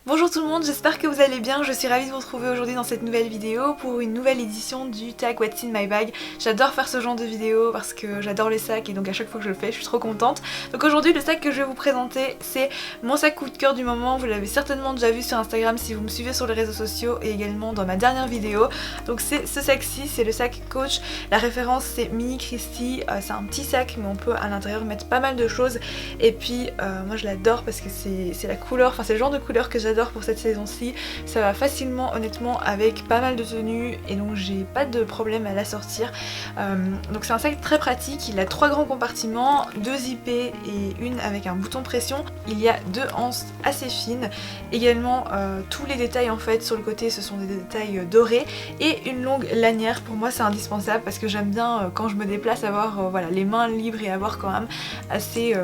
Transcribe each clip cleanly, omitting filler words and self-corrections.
Bonjour tout le monde, j'espère que vous allez bien. Je suis ravie de vous retrouver aujourd'hui dans cette nouvelle vidéo pour une nouvelle édition du tag What's in my bag. J'adore faire ce genre de vidéo parce que j'adore les sacs et donc à chaque fois que je le fais je suis trop contente. Donc aujourd'hui le sac que je vais vous présenter c'est mon sac coup de cœur du moment. Vous l'avez certainement déjà vu sur Instagram si vous me suivez sur les réseaux sociaux et également dans ma dernière vidéo. Donc c'est ce sac-ci, c'est le sac Coach. La référence c'est Mini Christie. C'est un petit sac mais on peut à l'intérieur mettre pas mal de choses. Et puis moi je l'adore parce que c'est la couleur, enfin c'est le genre de couleur que j'adore pour cette saison-ci. Ça va facilement honnêtement avec pas mal de tenues et donc j'ai pas de problème à la sortir. Donc c'est un sac très pratique, il a 3 grands compartiments, 2 zippés et une avec un bouton pression. Il y a 2 anses assez fines, également tous les détails en fait sur le côté ce sont des détails dorés et une longue lanière. Pour moi c'est indispensable parce que j'aime bien quand je me déplace avoir voilà, les mains libres et avoir quand même assez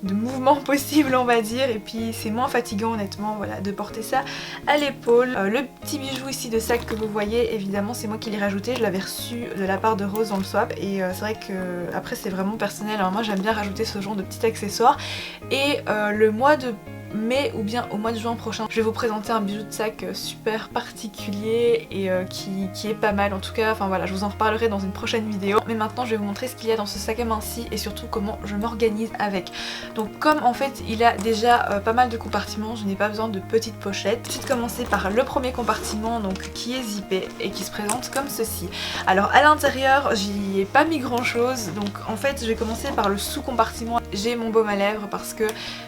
de mouvements possibles on va dire, et puis c'est moins fatigant honnêtement voilà, de porter ça à l'épaule. Le petit bijou ici de sac que vous voyez évidemment c'est moi qui l'ai rajouté, je l'avais reçu de la part de Rose dans le swap et c'est vrai que après c'est vraiment personnel, alors moi j'aime bien rajouter ce genre de petits accessoires et le mois de mai ou bien au mois de juin prochain je vais vous présenter un bijou de sac super particulier et qui est pas mal en tout cas, enfin voilà je vous en reparlerai dans une prochaine vidéo, mais maintenant je vais vous montrer ce qu'il y a dans ce sac à main-ci et surtout comment je m'organise avec. Donc comme en fait il a déjà pas mal de compartiments, je n'ai pas besoin de petites pochettes. Je vais commencer par le premier compartiment donc qui est zippé et qui se présente comme ceci. Alors à l'intérieur j'y ai pas mis grand chose, donc en fait je vais commencer par le sous-compartiment. J'ai mon baume à lèvres parce que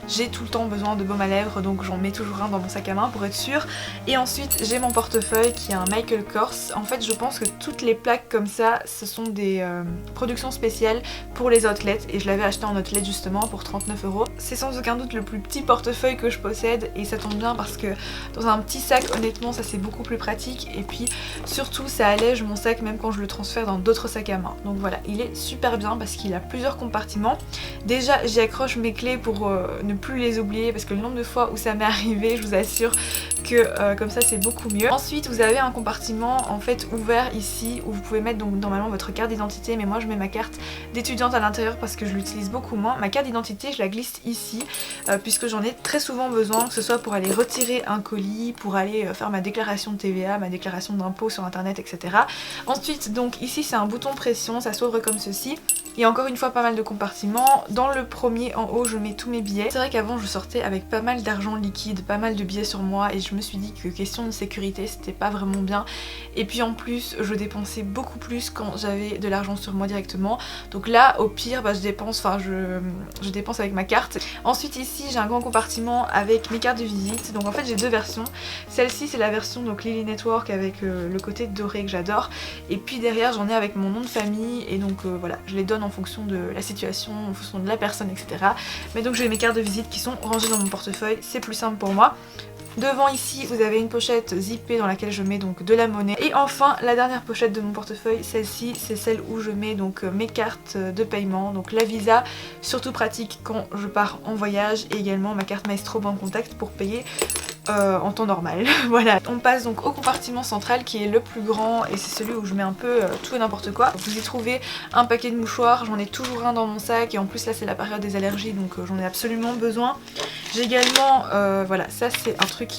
j'ai tout le temps besoin de baume à lèvres donc j'en mets toujours un dans mon sac à main pour être sûre. Et ensuite j'ai mon portefeuille qui est un Michael Kors. En fait je pense que toutes les plaques comme ça ce sont des productions spéciales pour les outlets et je l'avais acheté en outlet justement pour 39 €. C'est sans aucun doute le plus petit portefeuille que je possède et ça tombe bien parce que dans un petit sac honnêtement ça c'est beaucoup plus pratique et puis surtout ça allège mon sac même quand je le transfère dans d'autres sacs à main. Donc voilà, il est super bien parce qu'il a plusieurs compartiments. Déjà j'y accroche mes clés pour ne plus les oublier parce que le nombre de fois où ça m'est arrivé je vous assure que comme ça c'est beaucoup mieux. Ensuite vous avez un compartiment en fait ouvert ici où vous pouvez mettre donc normalement votre carte d'identité, mais moi je mets ma carte d'étudiante à l'intérieur parce que je l'utilise beaucoup moins. Ma carte d'identité je la glisse ici puisque j'en ai très souvent besoin, que ce soit pour aller retirer un colis, pour aller faire ma déclaration de TVA, ma déclaration d'impôt sur internet, etc. Ensuite donc ici c'est un bouton pression, ça s'ouvre comme ceci. Il y a encore une fois pas mal de compartiments. Dans le premier en haut je mets tous mes billets. C'est vrai qu'avant je sortais avec pas mal d'argent liquide, pas mal de billets sur moi et je me suis dit que question de sécurité c'était pas vraiment bien. Et puis en plus je dépensais beaucoup plus quand j'avais de l'argent sur moi directement. Donc là au pire je dépense, enfin je dépense avec ma carte. Ensuite ici j'ai un grand compartiment avec mes cartes de visite. Donc en fait j'ai deux versions. Celle-ci c'est la version donc Lily Network avec le côté doré que j'adore. Et puis derrière j'en ai avec mon nom de famille et donc voilà je les donne en fonction de la situation, en fonction de la personne, etc. Mais donc j'ai mes cartes de visite qui sont rangées dans mon portefeuille, c'est plus simple pour moi. Devant ici vous avez une pochette zippée dans laquelle je mets donc de la monnaie. Et enfin la dernière pochette de mon portefeuille, celle-ci c'est celle où je mets donc mes cartes de paiement, donc la Visa, surtout pratique quand je pars en voyage, et également ma carte Maestro Bank Contact pour payer en temps normal. Voilà, on passe donc au compartiment central qui est le plus grand et c'est celui où je mets un peu tout et n'importe quoi. Vous y trouvez un paquet de mouchoirs, j'en ai toujours un dans mon sac et en plus là c'est la période des allergies donc j'en ai absolument besoin. J'ai également, voilà, ça c'est un truc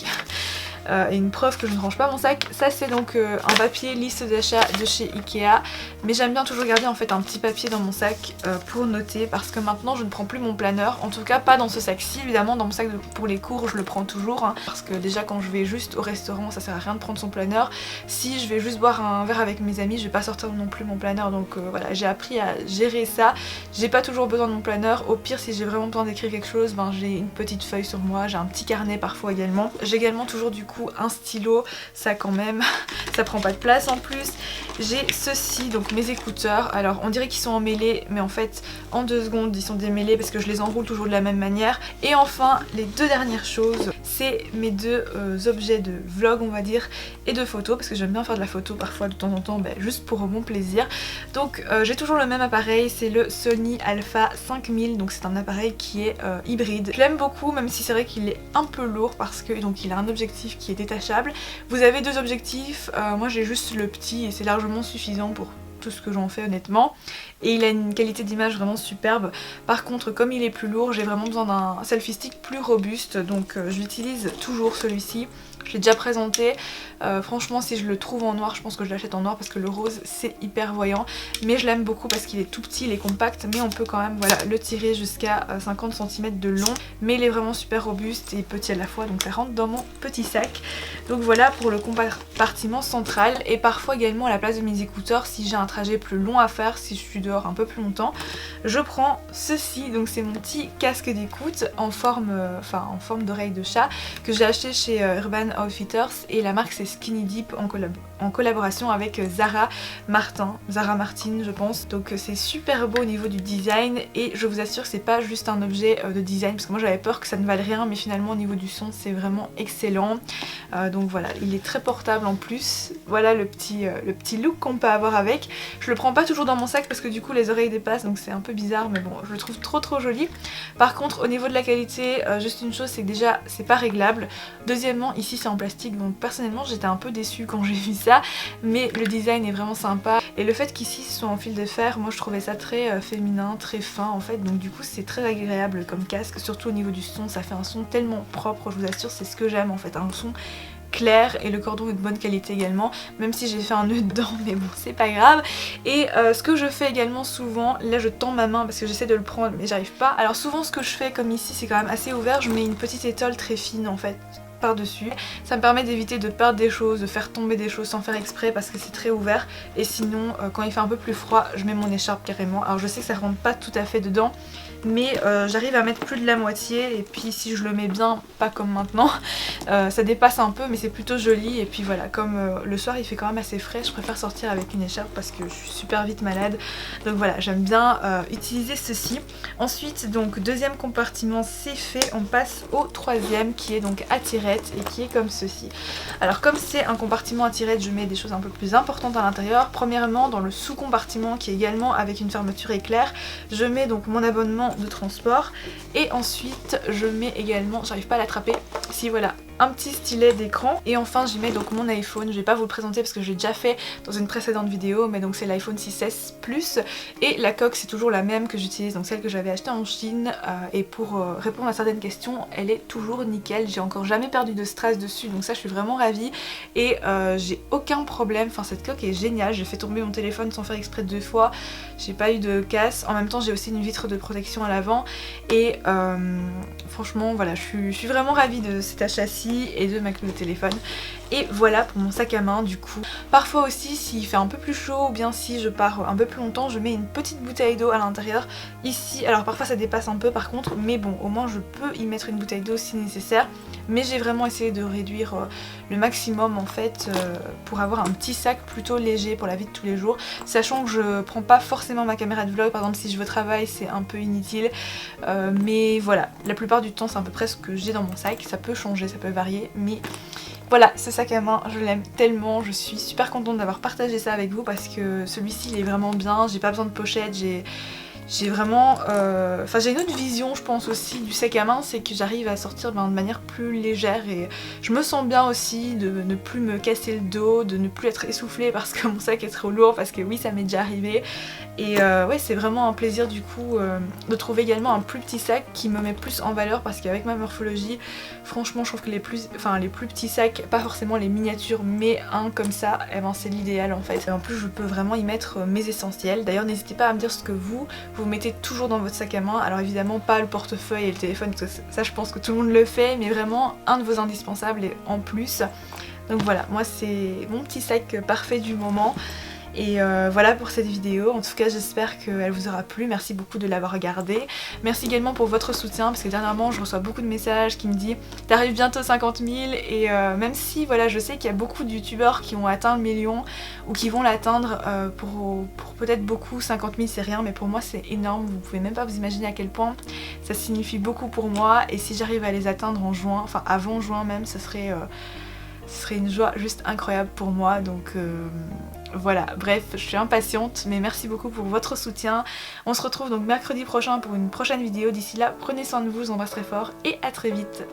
et une preuve que je ne range pas mon sac. Ça c'est donc un papier liste d'achat de chez Ikea, mais j'aime bien toujours garder en fait un petit papier dans mon sac pour noter parce que maintenant je ne prends plus mon planeur, en tout cas pas dans ce sac-ci, évidemment dans mon sac pour les cours je le prends toujours hein, parce que déjà quand je vais juste au restaurant ça sert à rien de prendre son planeur. Si je vais juste boire un verre avec mes amis je vais pas sortir non plus mon planeur, donc voilà j'ai appris à gérer ça. J'ai pas toujours besoin de mon planeur, au pire si j'ai vraiment besoin d'écrire quelque chose ben, j'ai une petite feuille sur moi, j'ai un petit carnet parfois également. J'ai également toujours du coup un stylo, ça quand même ça prend pas de place en plus. J'ai ceci, donc mes écouteurs, alors on dirait qu'ils sont emmêlés mais en fait en 2 secondes ils sont démêlés parce que je les enroule toujours de la même manière. Et enfin les deux dernières choses, c'est mes deux objets de vlog on va dire et de photos parce que j'aime bien faire de la photo parfois de temps en temps juste pour mon plaisir. Donc j'ai toujours le même appareil, c'est le Sony Alpha 5000, donc c'est un appareil qui est hybride. Je l'aime beaucoup même si c'est vrai qu'il est un peu lourd parce que donc il a un objectif qui est détachable. Vous avez deux objectifs, moi j'ai juste le petit et c'est largement suffisant pour tout ce que j'en fais honnêtement. Et il a une qualité d'image vraiment superbe. Par contre, comme il est plus lourd, j'ai vraiment besoin d'un selfie stick plus robuste, donc j'utilise toujours celui-ci. Je l'ai déjà présenté, franchement si je le trouve en noir je pense que je l'achète en noir parce que le rose c'est hyper voyant, mais je l'aime beaucoup parce qu'il est tout petit, il est compact, mais on peut quand même voilà, le tirer jusqu'à 50 cm de long, mais il est vraiment super robuste et petit à la fois, donc ça rentre dans mon petit sac. Donc voilà pour le compartiment central, et parfois également à la place de mes écouteurs, si j'ai un trajet plus long à faire, si je suis dehors un peu plus longtemps, je prends ceci, donc c'est mon petit casque d'écoute en forme d'oreille de chat que j'ai acheté chez Urban Outfitters, et la marque c'est Skinny Deep en collaboration avec Zara Martin je pense. Donc c'est super beau au niveau du design, et je vous assure que c'est pas juste un objet de design, parce que moi j'avais peur que ça ne vale rien, mais finalement au niveau du son c'est vraiment excellent. Donc voilà, il est très portable en plus. Voilà le petit look qu'on peut avoir avec. Je le prends pas toujours dans mon sac parce que du coup les oreilles dépassent, donc c'est un peu bizarre, mais bon je le trouve trop joli. Par contre au niveau de la qualité, juste une chose, c'est que déjà c'est pas réglable. Deuxièmement, ici c'est en plastique, donc personnellement j'étais un peu déçue quand j'ai vu ça, mais le design est vraiment sympa, et le fait qu'ici ce soit en fil de fer, moi je trouvais ça très féminin, très fin en fait, donc du coup c'est très agréable comme casque, surtout au niveau du son, ça fait un son tellement propre, je vous assure, c'est ce que j'aime en fait, un son clair, et le cordon est de bonne qualité également, même si j'ai fait un nœud dedans, mais bon c'est pas grave. Et ce que je fais également souvent, là je tends ma main parce que j'essaie de le prendre mais j'arrive pas, alors souvent ce que je fais, comme ici c'est quand même assez ouvert, je mets une petite étole très fine en fait par-dessus. Ça me permet d'éviter de perdre des choses, de faire tomber des choses sans faire exprès parce que c'est très ouvert, et sinon quand il fait un peu plus froid je mets mon écharpe carrément. Alors je sais que ça rentre pas tout à fait dedans, mais j'arrive à mettre plus de la moitié, et puis si je le mets bien, pas comme maintenant, ça dépasse un peu mais c'est plutôt joli. Et puis voilà, comme le soir il fait quand même assez frais, je préfère sortir avec une écharpe parce que je suis super vite malade, donc voilà, j'aime bien utiliser ceci. Ensuite donc deuxième compartiment c'est fait, on passe au troisième qui est donc à tirette, et qui est comme ceci. Alors comme c'est un compartiment à tirette, je mets des choses un peu plus importantes à l'intérieur. Premièrement dans le sous-compartiment qui est également avec une fermeture éclair, je mets donc mon abonnement de transport, et ensuite je mets également, j'arrive pas à l'attraper, si voilà, un petit stylet d'écran, et enfin j'y mets donc mon iPhone. Je vais pas vous le présenter parce que je l'ai déjà fait dans une précédente vidéo, mais donc c'est l'iPhone 6S Plus, et la coque c'est toujours la même que j'utilise, donc celle que j'avais achetée en Chine, et pour répondre à certaines questions elle est toujours nickel, j'ai encore jamais perdu de strass dessus, donc ça je suis vraiment ravie, et j'ai aucun problème, enfin cette coque est géniale, j'ai fait tomber mon téléphone sans faire exprès 2 fois, j'ai pas eu de casse, en même temps j'ai aussi une vitre de protection à l'avant, et franchement voilà, je suis vraiment ravie de cet achat-ci et de ma clé de téléphone. Et voilà pour mon sac à main du coup. Parfois aussi s'il fait un peu plus chaud, ou bien si je pars un peu plus longtemps, je mets une petite bouteille d'eau à l'intérieur. Ici, alors parfois ça dépasse un peu par contre, mais bon au moins je peux y mettre une bouteille d'eau si nécessaire. Mais j'ai vraiment essayé de réduire le maximum en fait, pour avoir un petit sac plutôt léger pour la vie de tous les jours. Sachant que je prends pas forcément ma caméra de vlog, par exemple si je veux travailler c'est un peu inutile. Mais voilà, la plupart du temps c'est à peu près ce que j'ai dans mon sac, ça peut changer, ça peut varier, mais voilà, ce sac à main, je l'aime tellement, je suis super contente d'avoir partagé ça avec vous parce que celui-ci il est vraiment bien, j'ai pas besoin de pochette, j'ai vraiment... Enfin j'ai une autre vision je pense aussi du sac à main, c'est que j'arrive à sortir de manière plus légère, et je me sens bien aussi de ne plus me casser le dos, de ne plus être essoufflée parce que mon sac est trop lourd, parce que oui ça m'est déjà arrivé. Et ouais c'est vraiment un plaisir du coup de trouver également un plus petit sac qui me met plus en valeur, parce qu'avec ma morphologie franchement je trouve que les plus petits sacs, pas forcément les miniatures mais un comme ça, eh ben, c'est l'idéal en fait. Et en plus je peux vraiment y mettre mes essentiels. D'ailleurs n'hésitez pas à me dire ce que vous mettez toujours dans votre sac à main. Alors évidemment pas le portefeuille et le téléphone parce que ça je pense que tout le monde le fait, mais vraiment un de vos indispensables et en plus. Donc voilà, moi c'est mon petit sac parfait du moment. Et voilà pour cette vidéo, en tout cas j'espère qu'elle vous aura plu, merci beaucoup de l'avoir regardée. Merci également pour votre soutien, parce que dernièrement je reçois beaucoup de messages qui me disent t'arrives bientôt 50 000, et même si voilà je sais qu'il y a beaucoup de youtubeurs qui ont atteint le million ou qui vont l'atteindre, pour peut-être beaucoup 50 000 c'est rien, mais pour moi c'est énorme, vous pouvez même pas vous imaginer à quel point ça signifie beaucoup pour moi, et si j'arrive à les atteindre en juin, enfin avant juin même, ce serait une joie juste incroyable pour moi. Donc voilà, bref, je suis impatiente, mais merci beaucoup pour votre soutien. On se retrouve donc mercredi prochain pour une prochaine vidéo. D'ici là, prenez soin de vous, je vous embrasse très fort et à très vite.